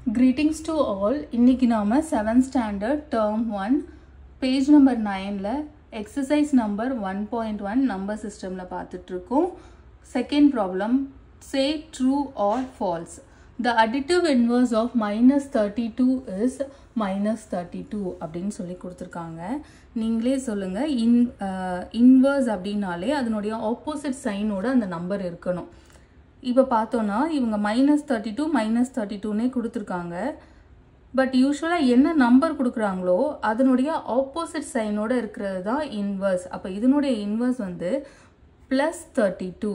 Greetings to all. இன்னைக்கு நாம 7th standard term 1 page number 9ல exercise number 1.1 number systemல பார்த்துட்டு இருக்கோம். Second problem, say true or false. The additive inverse of minus 32 is minus 32 அப்படின்னு சொல்லி கொடுத்திருக்காங்க. நீங்களே சொல்லுங்க. Inverse அப்படினாலே அதனுடைய opposite sign ஓட அந்த நம்பர் இருக்கணும். இப்போ பார்த்தோன்னா இவங்க -32 -32னே கொடுத்துருக்காங்க. பட் யூஸ்வலாக என்ன நம்பர் கொடுக்குறாங்களோ அதனுடைய ஆப்போசிட் சைனோட இருக்கிறது தான் இன்வர்ஸ். அப்போ இதனுடைய இன்வர்ஸ் வந்து +32.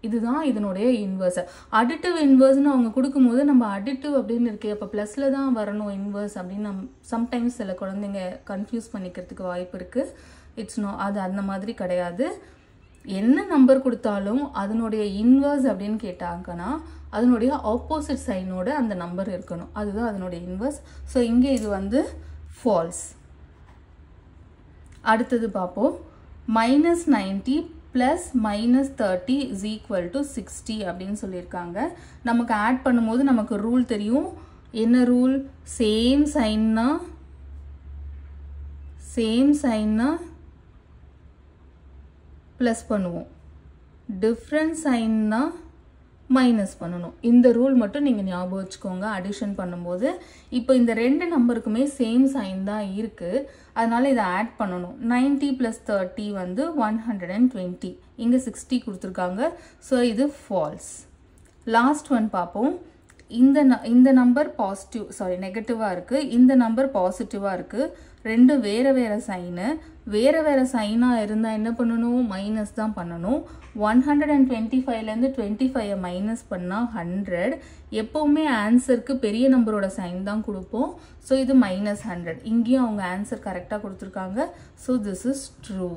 இதுதான் இதனுடைய இன்வர்ஸ். அடிட்டிவ் இன்வர்ஸ்னு அவங்க கொடுக்கும்போது நம்ம அடிட்டிவ் அப்படின்னு இருக்கே அப்போ ப்ளஸில் தான் வரணும் இன்வர்ஸ் அப்படின்னு சம்டைம்ஸ் சில குழந்தைங்க கன்ஃபியூஸ் பண்ணிக்கிறதுக்கு வாய்ப்பு இருக்குது. அது அந்த மாதிரி கிடையாது. என்ன நம்பர் கொடுத்தாலும் அதனுடைய இன்வர்ஸ் அப்படின்னு கேட்டாங்கன்னா அதனுடைய ஆப்போசிட் சைனோட அந்த நம்பர் இருக்கணும். அதுதான் அதனுடைய இன்வர்ஸ். ஸோ இங்கே இது வந்து ஃபால்ஸ். அடுத்தது பார்ப்போம். -90 + -30 = 60 அப்படின்னு சொல்லியிருக்காங்க. நமக்கு ஆட் பண்ணும்போது நமக்கு ரூல் தெரியும். என்ன ரூல்? சேம் சைன்னா ப்ளஸ் பண்ணுவோம், டிஃப்ரெண்ட் சைன்னா மைனஸ் பண்ணணும். இந்த ரூல் மட்டும் நீங்கள் ஞாபகம் வச்சுக்கோங்க அடிஷன் பண்ணும்போது. இப்போ இந்த ரெண்டு நம்பருக்குமே சேம் சைன் தான் இருக்குது, அதனால இதை ஆட் பண்ணணும். 90 + 30 வந்து 120. இங்கே 60 கொடுத்துருக்காங்க. ஸோ இது ஃபால்ஸ். லாஸ்ட் ஒன் பார்ப்போம். இந்த நம்பர் நெகட்டிவாக இருக்குது, இந்த நம்பர் பாசிட்டிவாக இருக்குது. ரெண்டு வேறு சைனு. வேறு சைனாக இருந்தால் என்ன பண்ணணும்? மைனஸ் தான் பண்ணணும். 125லேருந்து 25 மைனஸ் பண்ணால் 100. எப்போவுமே ஆன்சருக்கு பெரிய நம்பரோட சைன் தான் கொடுப்போம். ஸோ இது -100. இங்கேயும் அவங்க ஆன்சர் கரெக்டாக கொடுத்துருக்காங்க. So this is true.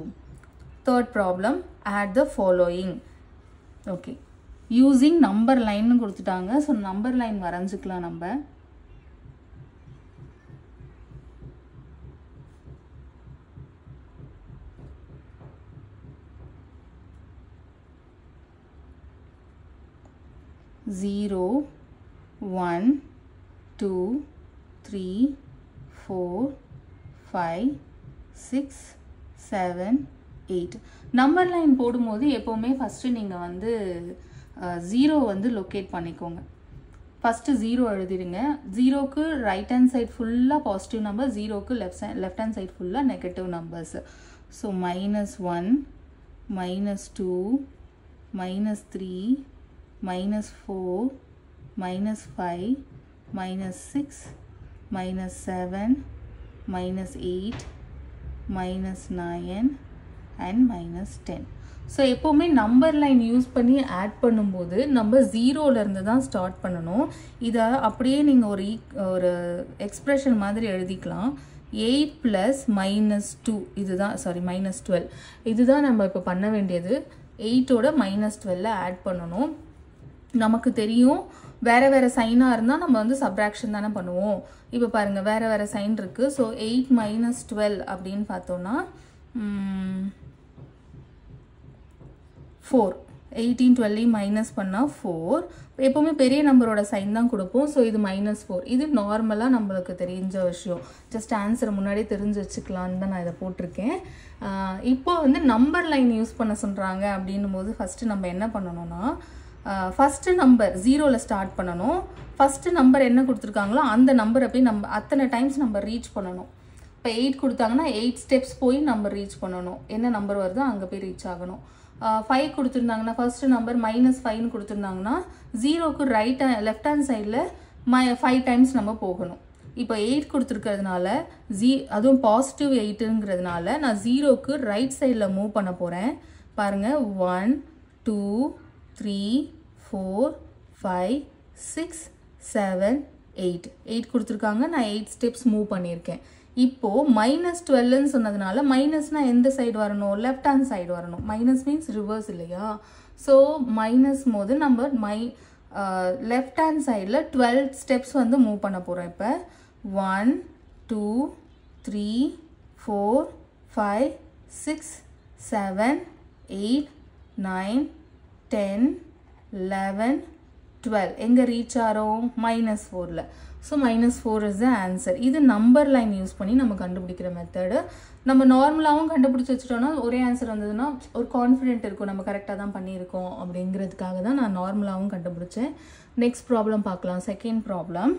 Third problem, add the following. Okay, using number லைன்னு கொடுத்துட்டாங்க. ஸோ நம்பர் லைன் வரைஞ்சிக்கலாம் நம்ம. Zero, 1, 2, 3, 4, 5, 6, 7, 8. நம்பர் லைன் போடும்போது எப்போவுமே ஃபஸ்ட்டு நீங்கள் வந்து 0 வந்து லொக்கேட் பண்ணிக்கோங்க. ஃபஸ்ட்டு 0 எழுதிடுங்க. 0க்கு ரைட் ஹேண்ட் சைட் ஃபுல்லாக பாசிட்டிவ் நம்பர், 0க்கு லெஃப்ட் ஹேண்ட் சைட் ஃபுல்லாக negative numbers. So -1, -2, -3, -4, -5, -6, -7, -8, -9 and -10. So எப்போவுமே நம்பர் லைன் யூஸ் பண்ணி ஆட் பண்ணும்போது நம்ம 0லேருந்து தான் ஸ்டார்ட் பண்ணணும். இதை அப்படியே நீங்கள் ஒரு எக்ஸ்ப்ரெஷன் மாதிரி எழுதிக்கலாம். 8 + -2 இதுதான் -12 இதுதான் நம்ம இப்போ பண்ண வேண்டியது. 8ஓட -12 ஆட் பண்ணணும். நமக்கு தெரியும் வேறு சைனாக இருந்தால் நம்ம வந்து சப்ராக்ஷன் தானே பண்ணுவோம். இப்போ பாருங்கள் வேறு சைன் இருக்குது. ஸோ 8 - 12 அப்படின்னு பார்த்தோன்னா 4. 18 12 மைனஸ் பண்ணால் 4. எப்போவுமே பெரிய நம்பரோட சைன் தான் கொடுப்போம். ஸோ இது -4. இது நார்மலாக நம்மளுக்கு தெரிஞ்ச விஷயம். ஜஸ்ட் ஆன்சரை முன்னாடியே தெரிஞ்சு வச்சுக்கலான்னு தான் நான் இதை போட்டிருக்கேன். இப்போ வந்து நம்பர் லைன் யூஸ் பண்ண சொல்கிறாங்க அப்படின்னும் போது ஃபஸ்ட்டு நம்ம என்ன பண்ணணும்னா ஃபஸ்ட்டு நம்பர் 0ல் ஸ்டார்ட் பண்ணணும். ஃபஸ்ட்டு நம்பர் என்ன கொடுத்துருக்காங்களோ அந்த நம்பரை போய் நம்ம அத்தனை டைம்ஸ் நம்ம ரீச் பண்ணணும். இப்போ 8 கொடுத்தாங்கன்னா 8 ஸ்டெப்ஸ் போய் நம்ம ரீச் பண்ணணும். என்ன நம்பர் வருதோ அங்கே போய் ரீச் ஆகணும். 5 கொடுத்துருந்தாங்கன்னா ஃபஸ்ட்டு நம்பர் -5ன்னு கொடுத்துருந்தாங்கன்னா 0க்கு லெஃப்ட் ஹேண்ட் சைடில் 5 டைம்ஸ் நம்ம போகணும். இப்போ 8 கொடுத்துருக்கிறதுனால அதுவும் பாசிட்டிவ் 8ங்கிறதுனால நான் 0க்கு ரைட் சைடில் மூவ் பண்ண போகிறேன். பாருங்கள் 1 2 3 4 5 6 7 8 கொடுத்துருக்காங்க. நான் 8 ஸ்டெப்ஸ் மூவ் பண்ணியிருக்கேன். இப்போது -12ன்னு சொன்னதுனால மைனஸ்னால் எந்த சைடு வரணும்? லெஃப்ட் ஹேண்ட் சைடு வரணும். மைனஸ் மீன்ஸ் ரிவர்ஸ் இல்லையா? ஸோ மைனஸ் போது நம்ம லெஃப்ட் ஹேண்ட் சைடில் 12 ஸ்டெப்ஸ் வந்து மூவ் பண்ண போகிறோம். இப்போ 1 2 3 4 5 6 7 8 9 10 11 12 எங்க ரீச் ஆறோம் -4ல so -4 is the answer இது நம்பர் லைன் யூஸ் பண்ணி நம்ம கண்டுபிடிக்கிற மெத்தட் நம்ம நார்மலாவும் கண்டுபிடிச்சு வச்சிட்டோம்னா ஒரே ஆன்சர் வந்ததுன்னா ஒரு கான்ஃபிடென்ட் இருக்கும் நம்ம கரெக்ட்டா தான் பண்ணியிருக்கோம் அப்படிங்கிறதுக்காக தான் நான் நார்மலாவும் கண்டுபிடிச்சேன் நெக்ஸ்ட் ப்ராப்ளம் பார்க்கலாம் செகண்ட் ப்ராப்ளம்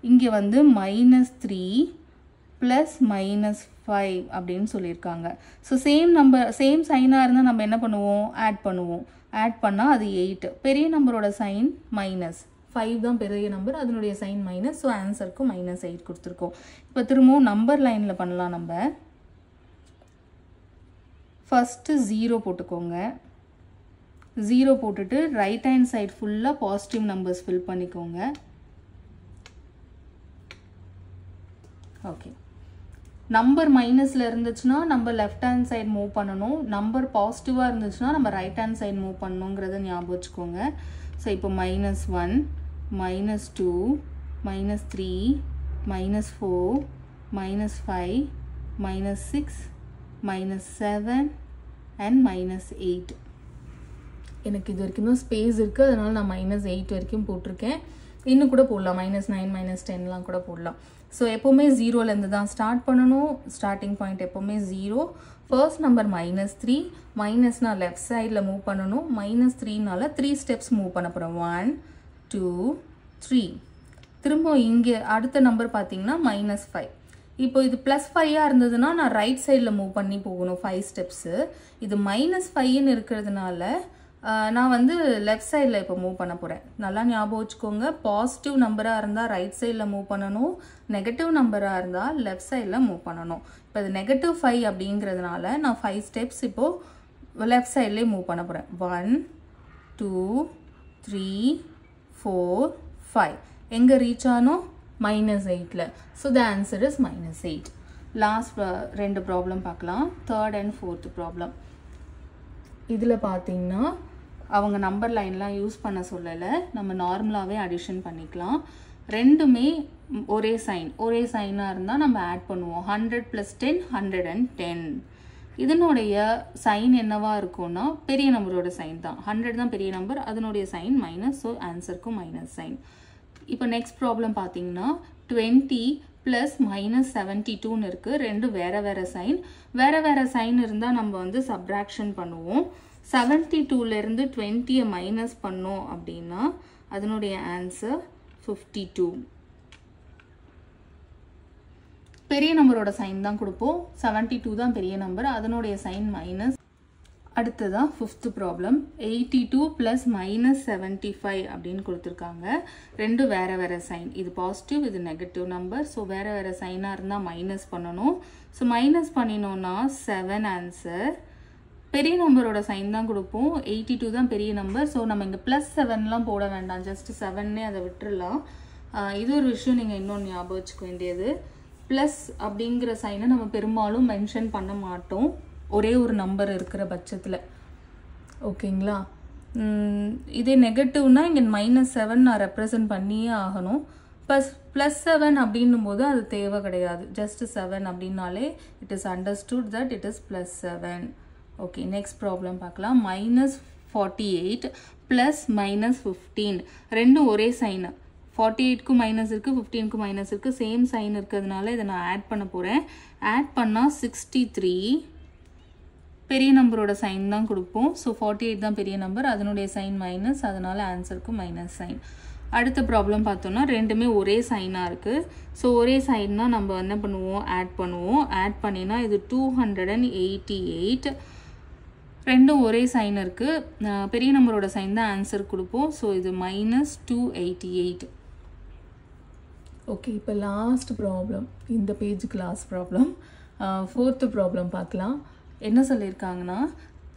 இங்க வந்து -3 plus -5 அப்படின்னு சொல்லியிருக்காங்க ஸோ சேம் சைனாக இருந்தால் நம்ம என்ன பண்ணுவோம் ஆட் பண்ணால் அது 8 பெரிய நம்பரோட சைன் -5 தான் பெரிய நம்பர் அதனுடைய சைன் மைனஸ் ஸோ ஆன்சருக்கு -8 கொடுத்துருக்கோம் இப்போ திரும்பவும் நம்பர் லைனில் பண்ணலாம் நம்ம ஃபஸ்ட்டு 0 போட்டுக்கோங்க 0 போட்டுட்டு ரைட் ஹேண்ட் சைட் ஃபுல்லாக பாசிட்டிவ் நம்பர்ஸ் ஃபில் பண்ணிக்கோங்க ஓகே நம்பர் மைனஸில் இருந்துச்சுன்னா நம்ம லெஃப்ட் ஹேண்ட் சைடு மூவ் பண்ணணும் நம்பர் பாசிட்டிவாக இருந்துச்சுன்னா நம்ம ரைட் ஹேண்ட் சைடு மூவ் பண்ணணுங்கிறத ஞாபகம் வச்சுக்கோங்க ஸோ இப்போ -1 -2 -3 -4 -5 -6 -7 and -8 எனக்கு இது வரைக்கும் தான் ஸ்பேஸ் இருக்குது அதனால நான் -8 வரைக்கும் போட்டிருக்கேன் இன்னும் கூட போடலாம் -9 -10லாம் கூட போடலாம் ஸோ எப்போவுமே 0லேருந்து தான் ஸ்டார்ட் பண்ணணும் ஸ்டார்டிங் பாயிண்ட் எப்போவுமே 0 ஃபர்ஸ்ட் நம்பர் -3 மைனஸ்னா லெஃப்ட் சைடில் மூவ் பண்ணணும் -3னால 3 ஸ்டெப்ஸ் மூவ் பண்ண போகிறோம் 1 2 3 திரும்ப இங்கே அடுத்த நம்பர் பார்த்தீங்கன்னா -5 இப்போ இது +5 இருந்ததுன்னா நான் ரைட் சைடில் மூவ் பண்ணி போகணும் 5 ஸ்டெப்ஸு இது -5ன்னு இருக்கிறதுனால நான் வந்து லெஃப்ட் சைடில் இப்போ மூவ் பண்ண போகிறேன் நல்லா ஞாபகம் வச்சுக்கோங்க பாசிட்டிவ் நம்பராக இருந்தால் ரைட் சைடில் மூவ் பண்ணணும் நெகட்டிவ் நம்பராக இருந்தால் லெஃப்ட் சைடில் மூவ் பண்ணணும் இப்போ இது -5 அப்படிங்கிறதுனால நான் 5 ஸ்டெப்ஸ் இப்போது லெஃப்ட் சைட்லேயே மூவ் பண்ண போகிறேன் 1 2 3 4 5 எங்கே ரீச் ஆனோம் -8ல so the answer is -8 last 2 problem பார்க்கலாம் தேர்ட் அண்ட் ஃபோர்த் ப்ராப்ளம் இதில் பார்த்தீங்கன்னா அவங்க நம்பர் லைன்லாம் யூஸ் பண்ண சொல்லலை நம்ம நார்மலாகவே அடிஷன் பண்ணிக்கலாம் ரெண்டுமே ஒரே சைனாக இருந்தால் நம்ம ஆட் பண்ணுவோம் 100 + 10 110 இதனுடைய சைன் என்னவா இருக்கும்னா பெரிய நம்பரோட சைன் தான் 100 தான் பெரிய நம்பர் அதனுடைய சைன் மைனஸ் ஸோ ஆன்சருக்கும் மைனஸ் சைன் இப்போ நெக்ஸ்ட் ப்ராப்ளம் பார்த்தீங்கன்னா 20 + -72ன்னு இருக்குது ரெண்டு வேறு சைன் இருந்தால் நம்ம வந்து சப்ராக்ஷன் பண்ணுவோம் 72லேருந்து 20 மைனஸ் பண்ணோம் அப்படின்னா அதனுடைய ஆன்சர் 52 பெரிய நம்பரோட சைன் தான் கொடுப்போம் 72 தான் பெரிய நம்பர் அதனுடைய சைன் மைனஸ் அடுத்ததான் ஃபிஃப்த் ப்ராப்ளம் 82 + -75 அப்படின்னு கொடுத்துருக்காங்க ரெண்டு வேறு சைன் இது பாசிட்டிவ் இது நெகட்டிவ் நம்பர் ஸோ வேறு சைனாக இருந்தால் மைனஸ் பண்ணணும் ஸோ மைனஸ் பண்ணினோன்னா 7 ஆன்சர் பெரிய நம்பரோட சைன் தான் கொடுப்போம் 82 தான் பெரிய நம்பர் ஸோ நம்ம இங்கே +7லாம் போட வேண்டாம் ஜஸ்ட் 7னே அதை விட்டுறலாம் இது ஒரு விஷயம் நீங்கள் இன்னொன்று ஞாபகம் வச்சுக்க வேண்டியது ப்ளஸ் அப்படிங்கிற சைனை நம்ம பெரும்பாலும் மென்ஷன் பண்ண மாட்டோம் ஒரே ஒரு நம்பர் இருக்கிற பட்சத்தில் ஓகேங்களா இதே நெகட்டிவ்னா இங்கே -7 நான் ரெப்ரசன்ட் பண்ணியே ஆகணும் +7 அப்படின்னும் போது அது தேவை கிடையாது ஜஸ்ட் 7 அப்படின்னாலே it is understood that it is +7 okay next problem பார்க்கலாம் -48 + -15 ரெண்டும் ஒரே சைனு 48க்கும் மைனஸ் இருக்குது 15க்கும் மைனஸ் இருக்குது சேம் சைன் இருக்கிறதுனால இதை நான் ஆட் பண்ண போகிறேன் ஆட் பண்ணால் 63 பெரிய நம்பரோட சைன் தான் கொடுப்போம் ஸோ 48 தான் பெரிய நம்பர் அதனுடைய சைன் மைனஸ் அதனால ஆன்சருக்கு மைனஸ் சைன் அடுத்த ப்ராப்ளம் பார்த்தோம்னா ரெண்டுமே ஒரே சைனாக இருக்குது ஸோ ஒரே சைன்னா நம்ம என்ன பண்ணுவோம் ஆட் பண்ணினா இது 288 ரெண்டும் ஒரே சைன் இருக்குது பெரிய நம்பரோட சைன் தான் ஆன்சர் கொடுப்போம் ஸோ இது -288 ஓகே இப்போ லாஸ்ட் ப்ராப்ளம் இந்த பேஜுக்கு லாஸ்ட் ப்ராப்ளம் ஃபோர்த்து ப்ராப்ளம் பார்க்கலாம் என்ன சொல்லியிருக்காங்கன்னா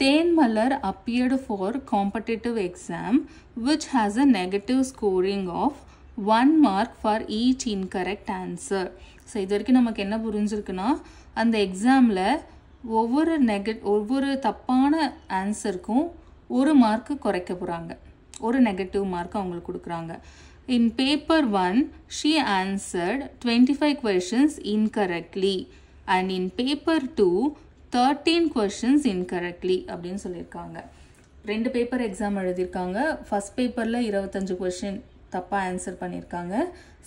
தேன்மலர் appeared for competitive exam which has a negative scoring of 1 mark for each incorrect answer so இது வரைக்கும் நமக்கு என்ன புரிஞ்சிருக்குன்னா அந்த எக்ஸாமில் ஒவ்வொரு தப்பான ஆன்சருக்கும் ஒரு மார்க்கு குறைக்க போகிறாங்க ஒரு நெகட்டிவ் மார்க் அவங்களுக்கு கொடுக்குறாங்க In paper 1, she answered 25 questions incorrectly and in paper 2, 13 questions incorrectly அப்படின்னு சொல்லியிருக்காங்க 2 பேப்பர் எக்ஸாம் எழுதியிருக்காங்க. ஃபர்ஸ்ட் பேப்பரில் 25 கொஷின் தப்பாக ஆன்சர் பண்ணியிருக்காங்க.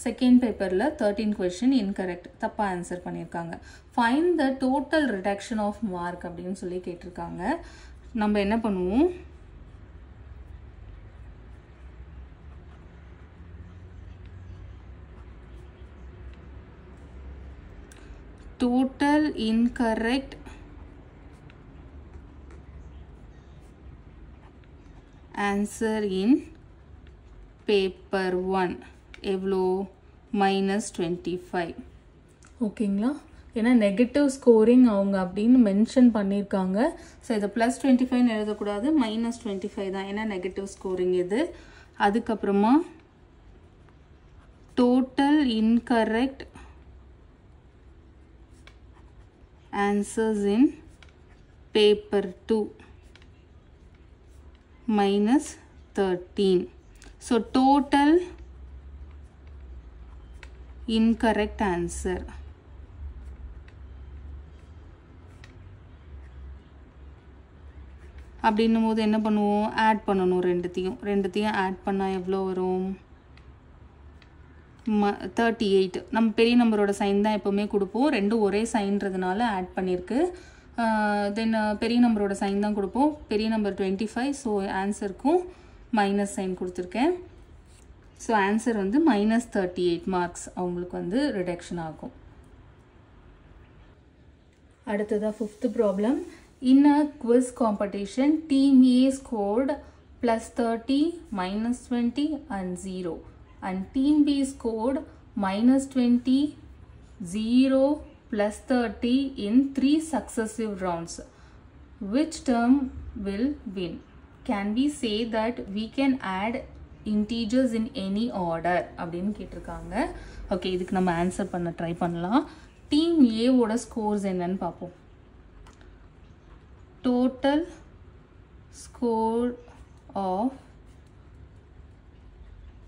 செகண்ட் பேப்பரில் 13 கொஷின் இன்கரெக்ட் தப்பாக ஆன்சர் பண்ணியிருக்காங்க. Find the total reduction of mark அப்படின்னு சொல்லி கேட்டிருக்காங்க. நம்ம என்ன பண்ணுவோம், total incorrect answer in paper 1 எவ்வளோ -25. ஓகேங்களா? ஏன்னா நெகட்டிவ் ஸ்கோரிங் அவங்க அப்படின்னு மென்ஷன் பண்ணியிருக்காங்க. ஸோ இதை +25 எழுதக்கூடாது, -25 தான், ஏன்னா நெகட்டிவ் ஸ்கோரிங் இது. அதுக்கப்புறமா total incorrect answers in paper 2 -13. So total incorrect answer அப்படின்னும் போது என்ன பண்ணுவோம், ஆட் பண்ணணும். ரெண்டுத்தையும் ஆட் பண்ணால் எவ்வளோ வரும், 38. நம்ம பெரிய நம்பரோட சைன் தான் எப்போவுமே கொடுப்போம். ரெண்டும் ஒரே சைன்றதுனால ஆட் பண்ணியிருக்கு. தென் பெரிய நம்பரோட சைன் தான் கொடுப்போம். பெரிய நம்பர் 25. ஸோ ஆன்சருக்கும் மைனஸ் சைன் கொடுத்துருக்கேன். ஸோ ஆன்சர் வந்து -38 மார்க்ஸ் அவங்களுக்கு வந்து ரிடக்ஷன் ஆகும். அடுத்ததாக 5th problem. In a quiz competition, team A scored +30, -20 and 0. And team B scored -20, 0, +30 in 3 successive rounds. Which term will win? Can we say that we can add integers in any order? அப்படின்னு கேட்டிருக்காங்க. Okay, இதுக்கு நம்ம answer பண்ண try பண்ணலாம். Team ஏவோட scores என்னன்னு பார்ப்போம். Total score of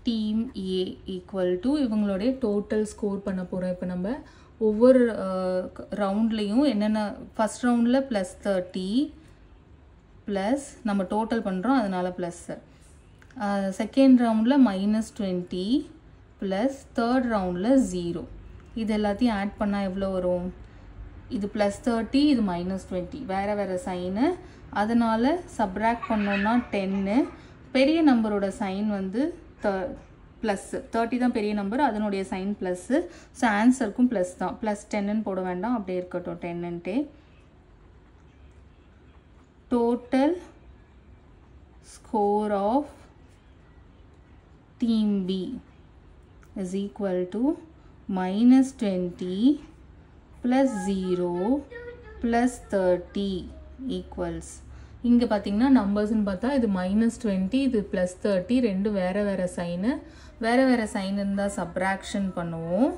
team A equal to இவங்களுடைய டோட்டல் ஸ்கோர் பண்ண போகிறோம். இப்போ நம்ம ஒவ்வொரு ரவுண்ட்லேயும் என்னென்ன, ஃபஸ்ட் ரவுண்டில் +30 ப்ளஸ் நம்ம டோட்டல் பண்ணுறோம் அதனால் ப்ளஸ்ஸு, செகண்ட் ரவுண்டில் -20 ப்ளஸ் தேர்ட் ரவுண்டில் 0. இது எல்லாத்தையும் ஆட் பண்ணால் எவ்வளோ வரும், இது +30 இது -20 வேறு வேறு சைனு, அதனால் சப்ராக்ட் பண்ணோன்னா 10. பெரிய நம்பரோட சைன் வந்து +30 தான் பெரிய நம்பர், அதனுடைய சைன் ப்ளஸ்ஸு. ஸோ ஆன்சருக்கும் ப்ளஸ் தான், +10ன்னு போட வேண்டாம், அப்படியே இருக்கட்டும் 10ன்ட்டே. Total score of team B is equal to -20 +0 +30 equals. இங்கே பார்த்தீங்கன்னா நம்பர்ஸ்ன்னு பார்த்தா இது -20 இது +30, ரெண்டு வேறு வேறு சைனு. வேறு வேறு சைன் இருந்தால் சப்ராக்ஷன் பண்ணுவோம்.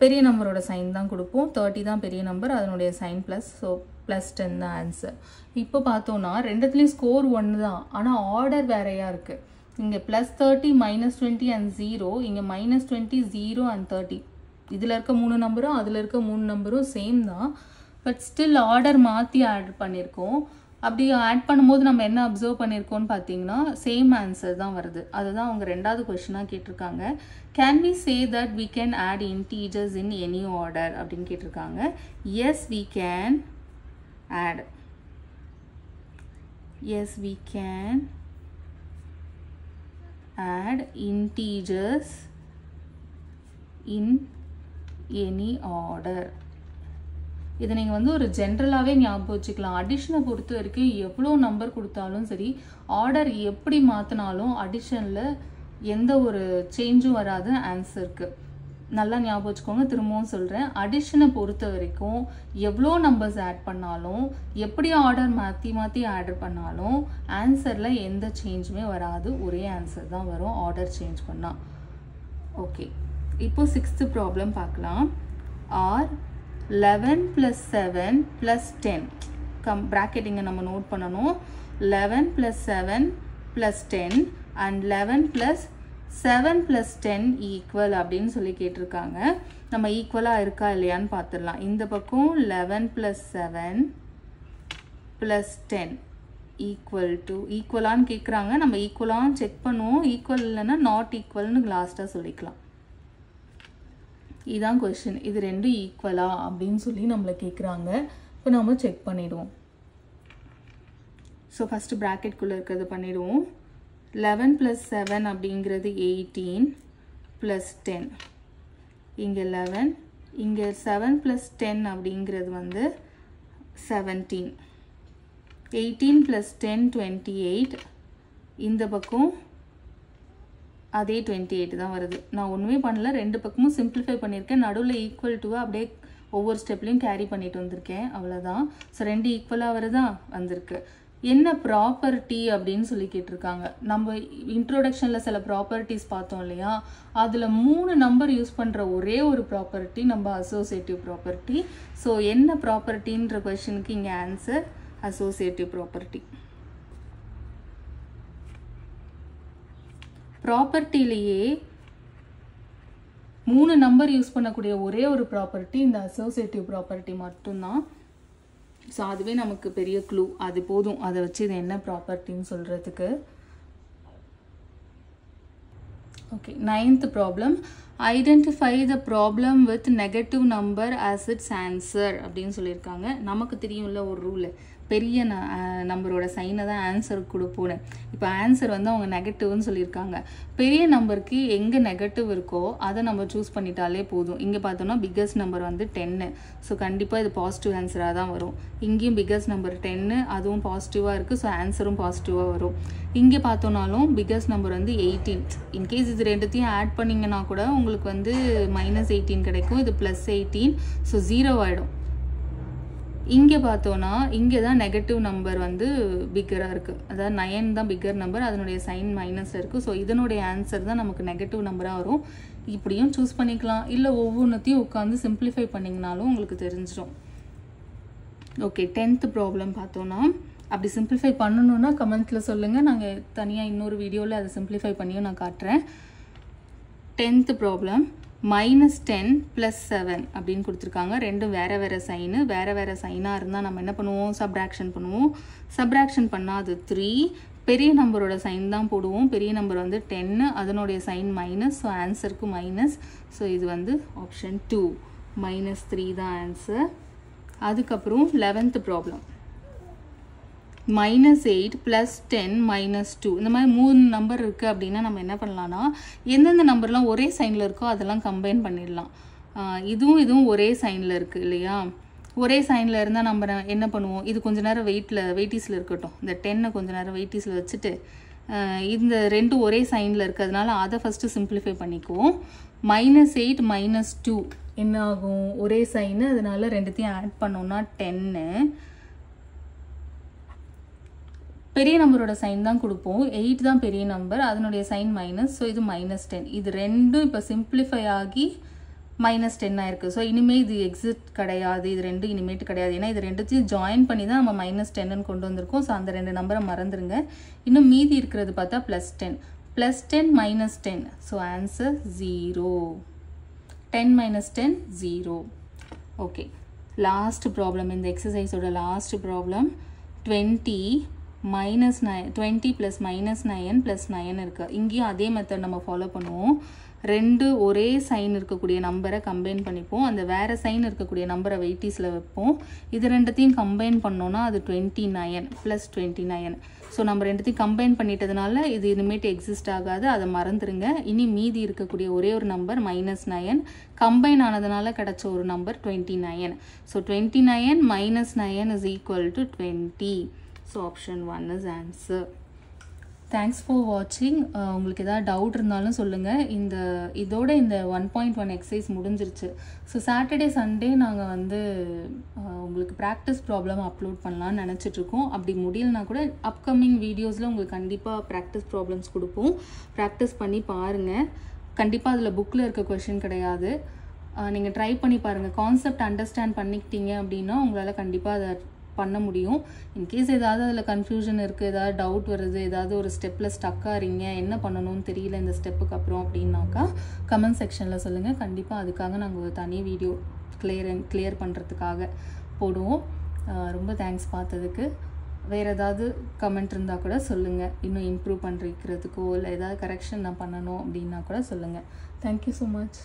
பெரிய நம்பரோட சைன் தான் கொடுப்போம். 30 தான் பெரிய நம்பர், அதனுடைய சைன் ப்ளஸ். ஸோ +10 தான் ஆன்சர். இப்போ பார்த்தோன்னா ரெண்டுத்துலேயும் ஸ்கோர் 1 தான், ஆனால் ஆர்டர் வேறையாக இருக்குது. இங்கே +30 -20 and 0, இங்கே -20 0 and 30. இதில் இருக்க 3 நம்பரும் அதில் இருக்க 3 நம்பரும் சேம் தான், பட் ஸ்டில் ஆர்டர் மாற்றி ஆட் பண்ணியிருக்கோம். அப்படி ஆட் பண்ணும்போது நம்ம என்ன அப்சர்வ் பண்ணியிருக்கோம்னு பார்த்தீங்கன்னா சேம் ஆன்சர் தான் வருது. அதுதான் அவங்க ரெண்டாவது கொஸ்டினாக கேட்டிருக்காங்க. Can we say that we can add integers in any order அப்படின்னு கேட்டிருக்காங்க. Yes we can add, yes we can add integers in any order. இதை நீங்கள் வந்து ஒரு ஜென்ரலாகவே ஞாபகம் வச்சுக்கலாம். அடிஷனை பொறுத்த வரைக்கும் எவ்வளோ நம்பர் கொடுத்தாலும் சரி, ஆர்டர் எப்படி மாற்றினாலும் அடிஷனில் எந்த ஒரு சேஞ்சும் வராது ஆன்சருக்கு. நல்லா ஞாபகம் வச்சுக்கோங்க. திரும்பவும் சொல்கிறேன், அடிஷனை பொறுத்த வரைக்கும் எவ்வளோ நம்பர்ஸ் ஆட் பண்ணாலும், எப்படி ஆர்டர் மாற்றி மாற்றி ஆட் பண்ணாலும் ஆன்சரில் எந்த சேஞ்சுமே வராது, ஒரே ஆன்சர் தான் வரும் ஆர்டர் சேஞ்ச் பண்ணால். ஓகே, இப்போ 6th ப்ராப்ளம் பார்க்கலாம். ஆர் 11 + 7 + 10 ப்ராக்கெட்டிங்கை நம்ம நோட் பண்ணணும். 11 + 7 + 10 அண்ட் 11 + 7 + 10 ஈக்குவல் அப்படின்னு சொல்லி கேட்டிருக்காங்க. நம்ம ஈக்குவலாக இருக்கா இல்லையான்னு பார்த்துடலாம். இந்த பக்கம் 11 + 7 + 10 ஈக்குவல் டு ஈக்குவலான்னு கேட்குறாங்க. நம்ம ஈக்குவலான்னு செக் பண்ணுவோம். ஈக்குவல் இல்லைன்னா நாட் ஈக்குவல்னு லாஸ்ட்டாக சொல்லிக்கலாம். இதுதான் கொஸ்டின். இது ரெண்டும் ஈக்குவலா அப்படின்னு சொல்லி நம்மளை கேட்குறாங்க. இப்போ நம்ம செக் பண்ணிடுவோம். ஸோ ஃபஸ்ட்டு ப்ராக்கெட்குள்ளே இருக்கிறது பண்ணிடுவோம். 11 + 7 அப்படிங்கிறது 18 + 10. இங்கே 11, இங்கே 7 + 10 அப்படிங்கிறது வந்து 17. 18 + 10 28. இந்த பக்கம் அதே 28 தான் வருது. நான் ஒன்றுமே பண்ணல, ரெண்டு பக்கமும் சிம்பிளிஃபை பண்ணியிருக்கேன். நடுவில் ஈக்குவல் டுவை அப்படியே ஒவ்வொரு ஸ்டெப்லையும் கேரி பண்ணிட்டு வந்திருக்கேன், அவ்வளோதான். ஸோ ரெண்டு ஈக்குவலாக வருதா, வந்திருக்கு. என்ன ப்ராப்பர்ட்டி அப்படின்னு சொல்லி கேட்டிருக்காங்க. நம்ம இன்ட்ரோடக்ஷனில் சில ப்ராப்பர்ட்டிஸ் பார்த்தோம் இல்லையா, அதில் 3 நம்பர் யூஸ் பண்ணுற ஒரே ஒரு ப்ராப்பர்ட்டி நம்ம அசோசியேட்டிவ் ப்ராப்பர்ட்டி. ஸோ என்ன ப்ராப்பர்ட்டின்ற கொஷனுக்கு இங்கே ஆன்சர் அசோசியேட்டிவ் ப்ராப்பர்ட்டி. ப்ராப்பர்ட்டிலேயே 3 நம்பர் யூஸ் பண்ணக்கூடிய ஒரே ஒரு ப்ராப்பர்ட்டி இந்த அசோசியேட்டிவ் ப்ராப்பர்ட்டி மட்டும்தான். ஸோ அதுவே நமக்கு பெரிய க்ளூ, அது போதும். அதை வச்சு இது என்ன ப்ராப்பர்ட்டின்னு சொல்கிறதுக்கு. Okay, 9th problem. Identify the problem with negative number as it's answer அப்படின்னு சொல்லியிருக்காங்க. நமக்கு தெரியும்ல ஒரு ரூலு, பெரிய நம்பரோட சைனை தான் ஆன்சருக்கு கொடுப்போன்னு. இப்போ ஆன்சர் வந்து அவங்க நெகட்டிவ்னு சொல்லியிருக்காங்க. பெரிய நம்பருக்கு எங்கே நெகட்டிவ் இருக்கோ அதை நம்ம சூஸ் பண்ணிட்டாலே போதும். இங்கே பார்த்தோம்னா பிக்கஸ்ட் நம்பர் வந்து 10. ஸோ கண்டிப்பாக இது பாசிட்டிவ் ஆன்சராக தான் வரும். இங்கேயும் பிக்கஸ்ட் நம்பர் 10, அதுவும் பாசிட்டிவாக இருக்குது. ஸோ ஆன்சரும் பாசிட்டிவாக வரும். இங்கே பார்த்தோன்னாலும் பிக்கஸ்ட் நம்பர் வந்து 18. இன்கேஸ் இது ரெண்டுத்தையும் ஆட் பண்ணிங்கன்னா கூட உங்களுக்கு வந்து -18 கிடைக்கும். இது +18. ஸோ 0 ஆகிடும். இங்கே பார்த்தோன்னா இங்கே தான் நெகட்டிவ் நம்பர் வந்து பிக்கராக இருக்குது. அதாவது 9 தான் பிக்கர் நம்பர், அதனுடைய சைன் மைனஸில் இருக்குது. ஸோ இதனுடைய ஆன்சர் தான் நமக்கு நெகட்டிவ் நம்பராக வரும். இப்படியும் சூஸ் பண்ணிக்கலாம், இல்லை ஒவ்வொன்றத்தையும் உட்காந்து சிம்பிளிஃபை பண்ணிங்கனாலும் உங்களுக்கு தெரிஞ்சிடும். ஓகே, 10th ப்ராப்ளம் பார்த்தோன்னா, அப்படி சிம்பிளிஃபை பண்ணணுன்னா கமெண்ட்டில் சொல்லுங்கள். நாங்கள் தனியாக இன்னொரு வீடியோவில் அதை சிம்பிளிஃபை பண்ணியும் நான் காட்டுறேன். 10th problem. -10 + 7 அப்படின்னு கொடுத்துருக்காங்க. ரெண்டும் வேறு வேறு சைனு. வேறு வேறு சைனாக இருந்தால் நம்ம என்ன பண்ணுவோம், சப்ராக்ஷன் பண்ணுவோம். சப்ராக்ஷன் பண்ணால் அது 3. பெரிய நம்பரோட சைன் தான் போடுவோம். பெரிய நம்பர் வந்து 10, அதனுடைய சைன் மைனஸ். ஸோ ஆன்சருக்கு மைனஸ். ஸோ இது வந்து ஆப்ஷன் 2, -3 தான் ஆன்சர். அதுக்கப்புறம் 11th ப்ராப்ளம். -8 + 10 -2. இந்த மாதிரி 3 நம்பர் இருக்குது அப்படின்னா நம்ம என்ன பண்ணலான்னா, எந்தெந்த நம்பர்லாம் ஒரே சைனில் இருக்கோ அதெல்லாம் கம்பைன் பண்ணிடலாம். இதுவும் ஒரே சைனில் இருக்குது இல்லையா. ஒரே சைனில் இருந்தால் நம்ம என்ன பண்ணுவோம், இது கொஞ்சம் நேரம் வெயிட்டீஸில் இருக்கட்டும். இந்த 10 கொஞ்சம் நேரம் வெயிட்டீஸில் வச்சுட்டு இந்த ரெண்டும் ஒரே சைனில் இருக்கிறதுனால அதை ஃபஸ்ட்டு சிம்பிளிஃபை பண்ணிக்குவோம். -8 -2 என்ன ஆகும், ஒரே சைனு, அதனால ரெண்டுத்தையும் ஆட் பண்ணோம்னா 10. பெரிய நம்பரோட சைன் தான் கொடுப்போம். 8 தான் பெரிய நம்பர், அதனுடைய சைன் மைனஸ். ஸோ இது -10. இது ரெண்டும் இப்போ சிம்பிளிஃபை ஆகி -10 ஆயிருக்கு. ஸோ இனிமேல் இது எக்ஸிட் கிடையாது, இது ரெண்டும் இனிமேட்டு கிடையாது. ஏன்னா இது ரெண்டுத்தையும் ஜாயின் பண்ணி தான் நம்ம -10ன்னு கொண்டு வந்திருக்கோம். ஸோ அந்த 2 நம்பரை மறந்துடுங்க. இன்னும் மீதி இருக்கிறது பார்த்தா +10. +10 -10. So answer 0. 10 - 10 0. Okay, last problem. இந்த எக்ஸசைஸோட லாஸ்ட் ப்ராப்ளம். 20 + -9 + 9 இருக்குது. இங்கேயும் அதே மெத்தட் நம்ம ஃபாலோ பண்ணுவோம். ரெண்டு ஒரே சைன் இருக்கக்கூடிய நம்பரை கம்பைன் பண்ணிப்போம். அந்த வேறு சைன் இருக்கக்கூடிய நம்பரை வெயிட்டீஸில் வைப்போம். இது ரெண்டுத்தையும் கம்பைன் பண்ணோன்னா அது 29 + 29. ஸோ நம்ம ரெண்டுத்தையும் கம்பைன் பண்ணிட்டதுனால இது இனிமேட்டு எக்ஸிஸ்ட் ஆகாது, அதை மறந்துடுங்க. இனி மீதி இருக்கக்கூடிய ஒரே ஒரு நம்பர் -9. கம்பைன் ஆனதுனால கிடச்ச ஒரு number 29. So 29 - 9 = 20. So option 1 is answer. Thanks for வாட்சிங். உங்களுக்கு ஏதாவது டவுட் இருந்தாலும் சொல்லுங்கள். இதோட இந்த 1.1 எக்ஸசைஸ் முடிஞ்சிருச்சு. ஸோ சாட்டர்டே சண்டே நாங்கள் வந்து உங்களுக்கு ப்ராக்டிஸ் ப்ராப்ளம் அப்லோட் பண்ணலான்னு நினச்சிட்ருக்கோம். அப்படி முடியலனா கூட அப்கமிங் வீடியோஸில் உங்களுக்கு கண்டிப்பாக ப்ராக்டிஸ் ப்ராப்ளம்ஸ் கொடுப்போம். ப்ராக்டிஸ் பண்ணி பாருங்கள். கண்டிப்பாக அதில் புக்கில் இருக்க கொஷின் கிடையாது. நீங்கள் ட்ரை பண்ணி பாருங்கள். கான்செப்ட் அண்டர்ஸ்டாண்ட் பண்ணிக்கிட்டீங்க அப்படின்னா உங்களால் கண்டிப்பாக அதை பண்ண முடியும். இன்கேஸ் ஏதாவது அதில் கன்ஃபியூஷன் இருக்குது, ஏதாவது டவுட் வருது, ஏதாவது ஒரு ஸ்டெப்பில் ஸ்டக்காக இருங்க, என்ன பண்ணணும்னு தெரியல இந்த ஸ்டெப்புக்கு அப்புறம் அப்படின்னாக்கா கமெண்ட் செக்ஷனில் சொல்லுங்கள். கண்டிப்பாக அதுக்காக நாங்கள் ஒரு தனி வீடியோ கிளியர் பண்ணுறதுக்காக போடுவோம். ரொம்ப தேங்க்ஸ் பார்த்ததுக்கு. வேறு ஏதாவது கமெண்ட் இருந்தால் கூட சொல்லுங்கள். இன்னும் இம்ப்ரூவ் பண்ணிக்கிறதுக்கோ இல்லை ஏதாவது கரெக்ஷன் நான் பண்ணணும் அப்படின்னா கூட சொல்லுங்கள். Thank you so much.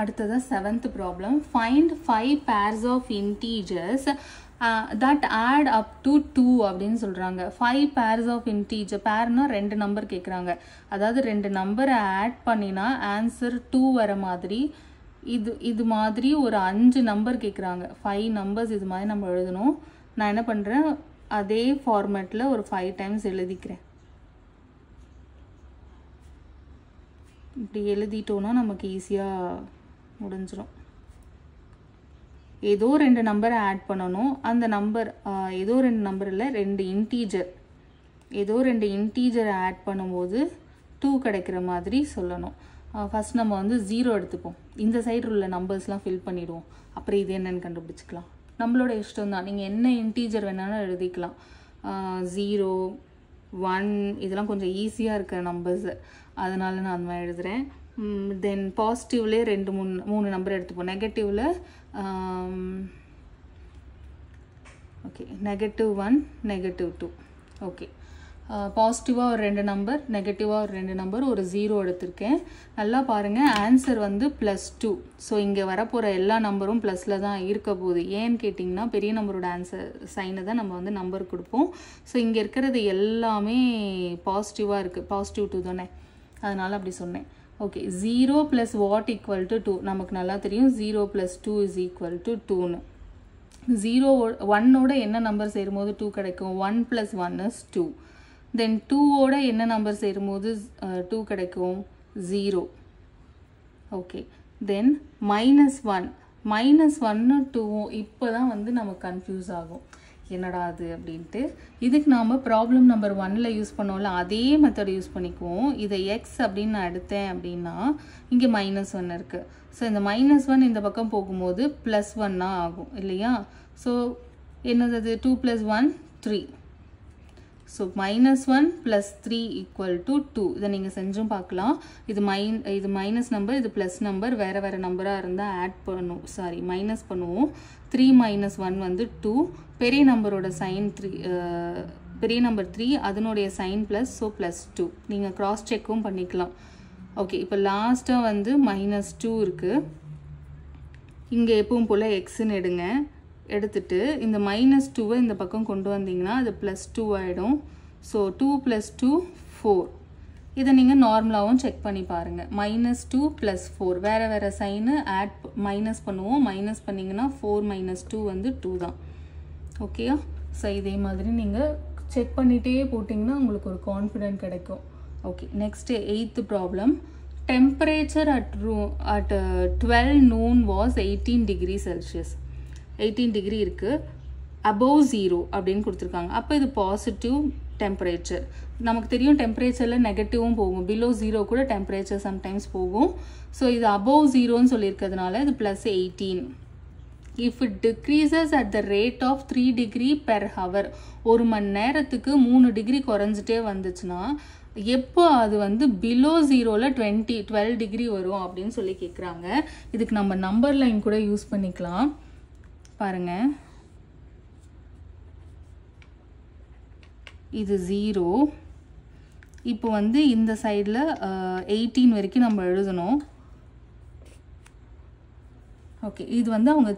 அடுத்தது 7th problem. Find 5 pairs of integers that add up to 2 அப்படின்னு சொல்கிறாங்க. 5 pairs of integer, பேர்னா 2 நம்பர் கேட்குறாங்க. அதாவது 2 நம்பரை ஆட் பண்ணினா ஆன்சர் 2 வர மாதிரி இது மாதிரி ஒரு 5 நம்பர் கேட்குறாங்க. 5 நம்பர்ஸ் இது மாதிரி நம்ம எழுதணும். நான் என்ன பண்ணுறேன், அதே ஃபார்மேட்டில் ஒரு 5 டைம்ஸ் எழுதிக்கிறேன். இப்படி எழுதிட்டோன்னா நமக்கு ஈஸியாக முடிஞ்சிடும். ஏதோ 2 நம்பரை ஆட் பண்ணணும். அந்த நம்பர் ஏதோ 2 நம்பர் இல்லை, 2 இன்டீஜர், ஏதோ 2 இன்டீஜரை ஆட் பண்ணும்போது 2 கிடைக்கிற மாதிரி சொல்லணும். ஃபஸ்ட் நம்ம வந்து 0 எடுத்துப்போம். இந்த சைடு உள்ள நம்பர்ஸ்லாம் ஃபில் பண்ணிவிடுவோம். அப்புறம் இது என்னென்னு கண்டுபிடிச்சிக்கலாம். நம்மளோட இஷ்டம் தான், நீங்கள் என்ன இன்டீஜர் வேணாலும் எழுதிக்கலாம். 0, 1 இதெல்லாம் கொஞ்சம் ஈஸியாக இருக்கிற நம்பர்ஸு, அதனால நான் அந்த மாதிரி எழுதுகிறேன். தென் பாசிட்டிவ்லேயே 2-3 நம்பர் எடுத்துப்போம். நெகட்டிவில் ஓகே -1 -2. ஓகே, பாசிட்டிவாக ஒரு 2 நம்பர், நெகட்டிவாக ஒரு 2 நம்பர், ஒரு 0 எடுத்திருக்கேன். நல்லா பாருங்கள், ஆன்சர் வந்து +2. ஸோ இங்கே வரப்போகிற எல்லா நம்பரும் ப்ளஸில் தான் இருக்க போகுது. ஏன்னு கேட்டிங்கன்னா பெரிய நம்பரோட ஆன்சர் சைனை தான் நம்ம வந்து நம்பர் கொடுப்போம். ஸோ இங்கே இருக்கிறது எல்லாமே பாசிட்டிவாக இருக்குது, +2 தானே, அதனால் அப்படி சொன்னேன். Okay, 0 + what = 2. நமக்கு நல்லா தெரியும் 0 + 2 = 2ன்னு. 1ஓட என்ன நம்பர் சேரும்போது 2 கிடைக்கும்? 1 + 1 is 2. தென் 2ஓட என்ன நம்பர் சேரும்போது 2 கிடைக்கும்? 0. ஓகே, தென் -1 -1 இப்போ தான் வந்து நமக்கு கன்ஃபியூஸ் ஆகும், என்னடா அது அப்படின்ட்டு. இதுக்கு நாம் ப்ராப்ளம் நம்பர் 1ல் யூஸ் பண்ணோம்ல, அதே மெத்தட் யூஸ் பண்ணிக்குவோம். இதை x அப்படின்னு நான் எடுத்தேன் அப்படின்னா இங்கே -1 இருக்குது. ஸோ இந்த -1 இந்த பக்கம் போகும்போது +1 ஆகும் இல்லையா? ஸோ என்னது, 2 + 1 3. ஸோ -1 + 3 = 2. இதை நீங்கள் செஞ்சும் பார்க்கலாம். இது மைனஸ் நம்பர், இது ப்ளஸ் நம்பர், வேறு வேறு நம்பராக இருந்தால் ஆட் பண்ணுவோம், மைனஸ் பண்ணுவோம். 3 - 1 வந்து 2. பெரிய நம்பரோட சைன் 3, பெரிய நம்பர் 3, அதனுடைய சைன் ப்ளஸ், ஸோ +2. நீங்கள் க்ராஸ் செக்கும் பண்ணிக்கலாம். ஓகே, இப்போ லாஸ்ட்டாக வந்து -2 இருக்குது. இங்கே எப்பவும் போல் எக்ஸுன்னு எடுங்க. எடுத்துட்டு இந்த -2வை இந்த பக்கம் கொண்டு வந்தீங்கன்னா அது +2 ஆகிடும். ஸோ 2 + 2 4. இதை நீங்கள் நார்மலாகவும் செக் பண்ணி பாருங்கள். -2 + 4 வேறு வேறு சைனு ஆட் மைனஸ் பண்ணுவோம். மைனஸ் பண்ணிங்கன்னா 4 - 2 வந்து 2 தான். ஓகேயா? ஸோ இதே மாதிரி நீங்கள் செக் பண்ணிகிட்டே போட்டிங்கன்னா உங்களுக்கு ஒரு கான்ஃபிடென்ட் கிடைக்கும். Okay, next 8th problem. Temperature at 12 noon was 18 degrees Celsius. 18 degree இருக்குது, above 0 அப்படின்னு கொடுத்துருக்காங்க. அப்போ இது பாசிட்டிவ் டெம்பரேச்சர். நமக்கு தெரியும் டெம்பரேச்சரில் நெகட்டிவும் போகும், பிலோ 0 கூட டெம்பரேச்சர் சம்டைம்ஸ் போகும். ஸோ இது above 0ன்னு சொல்லியிருக்கிறதுனால இது +18. If it decreases at the rate of 3 degree per hour, 1 மணி நேரத்துக்கு 3 டிகிரி குறைஞ்சிட்டே வந்துச்சுன்னா எப்போ அது வந்து பிலோ 0ல் 12 டிகிரி வரும் அப்படின்னு சொல்லி கேட்குறாங்க. இதுக்கு நம்ம நம்பர் லைன் கூட யூஸ் பண்ணிக்கலாம். பாருங்க, இது 0. இப்போ வந்து இந்த சைடில் 18 வரைக்கும் நம்ம எழுதணும். ஓகே, இது வந்து அவங்க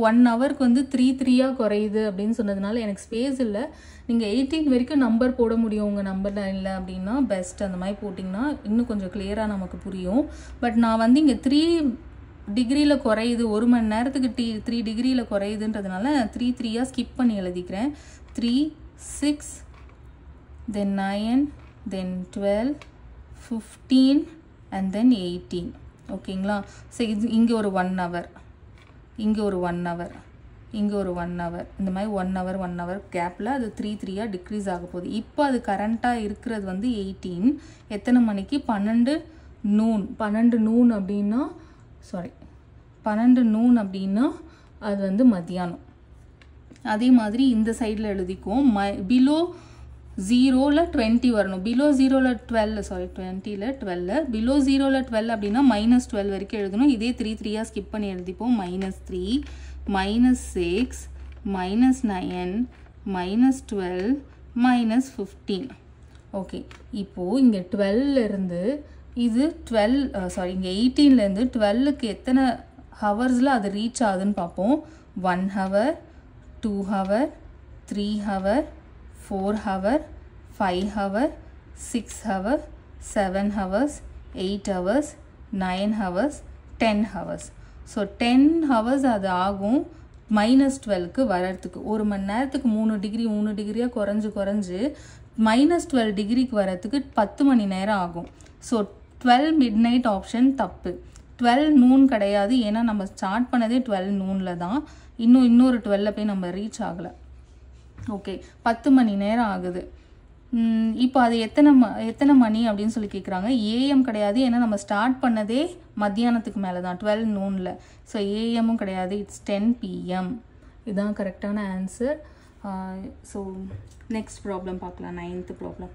1 ஹவருக்கு வந்து 3 குறையுது அப்படின்னு சொன்னதுனால எனக்கு ஸ்பேஸ் இல்லை. நீங்கள் 18 வரைக்கும் நம்பர் போட முடியும் உங்கள் நம்பர் இல்லை அப்படின்னா பெஸ்ட். அந்த மாதிரி போட்டிங்கன்னா இன்னும் கொஞ்சம் கிளியராக நமக்கு புரியும். பட் நான் வந்து இங்கே 3 டிகிரியில் குறையுது, 1 மணி நேரத்துக்கு 3 டிகிரியில் குறையுதுன்றதுனால 3 ஸ்கிப் பண்ணி எழுதிக்கிறேன். 3, 6, then 9, then 12, 15 and then 18. ஓகேங்களா? ஸோ இது இங்கே ஒரு 1 ஹவர், இங்கே ஒரு 1 ஹவர், இங்கே ஒரு 1 ஹவர், இந்த மாதிரி 1 ஹவர் கேப்பில் அது 3 டிக்ரீஸ் ஆக போகுது. இப்போ அது கரண்ட்டாக இருக்கிறது வந்து 18. எத்தனை மணிக்கு? 12 noon அப்படின்னா 12 noon அப்படின்னா அது வந்து மத்தியானம். அதே மாதிரி இந்த சைடில் எழுதிக்குவோம். பிலோ 0ல் 20 வரணும். பிலோ 0ல் 20ல் 12, பிலோ 0ல் 12 அப்படின்னா -12 வரைக்கும் எழுதணும். இதே 3 ஸ்கிப் பண்ணி எழுதிப்போம். -3, -6, -9, -12, -15. ஓகே, இப்போது இங்கே 12 இருந்து இது 12 சாரி இங்கே 18லேருந்து 12க்கு எத்தனை ஹவர்ஸில் அது ரீச் ஆகுதுன்னு பார்ப்போம். 1 hour, 2 hour, 3 hour, 4 hour, 5 hour, 6 hour, 7 hours, 8 hours, 9 hours, 10 hours. So 10 hours அது ஆகும் -12க்கு வரத்துக்கு. ஒரு மணி நேரத்துக்கு 3 டிகிரி 3 டிகிரியாக குறைஞ்சு -12 டிகிரிக்கு வரத்துக்கு 10 மணி நேரம் ஆகும். ஸோ 12 midnight ஆப்ஷன் தப்பு. 12 noon கிடையாது, ஏன்னா நம்ம ஸ்டார்ட் பண்ணதே 12 noonல தான். இன்னொரு 12 போய் நம்ம ரீச் ஆகலை. ஓகே, 10 மணி நேரம் ஆகுது. இப்போ அது எத்தனை மணி அப்படின்னு சொல்லி கேட்குறாங்க. ஏஎம் கிடையாது, ஏன்னா நம்ம ஸ்டார்ட் பண்ணதே மத்தியானத்துக்கு மேலே தான் 12 noonல. ஸோ ஏஎம்மும் கிடையாது, இட்ஸ் 10 PM. இதுதான் கரெக்டான ஆன்சர். ஸோ நெக்ஸ்ட் ப்ராப்ளம் பார்க்கலாம். 9th problem.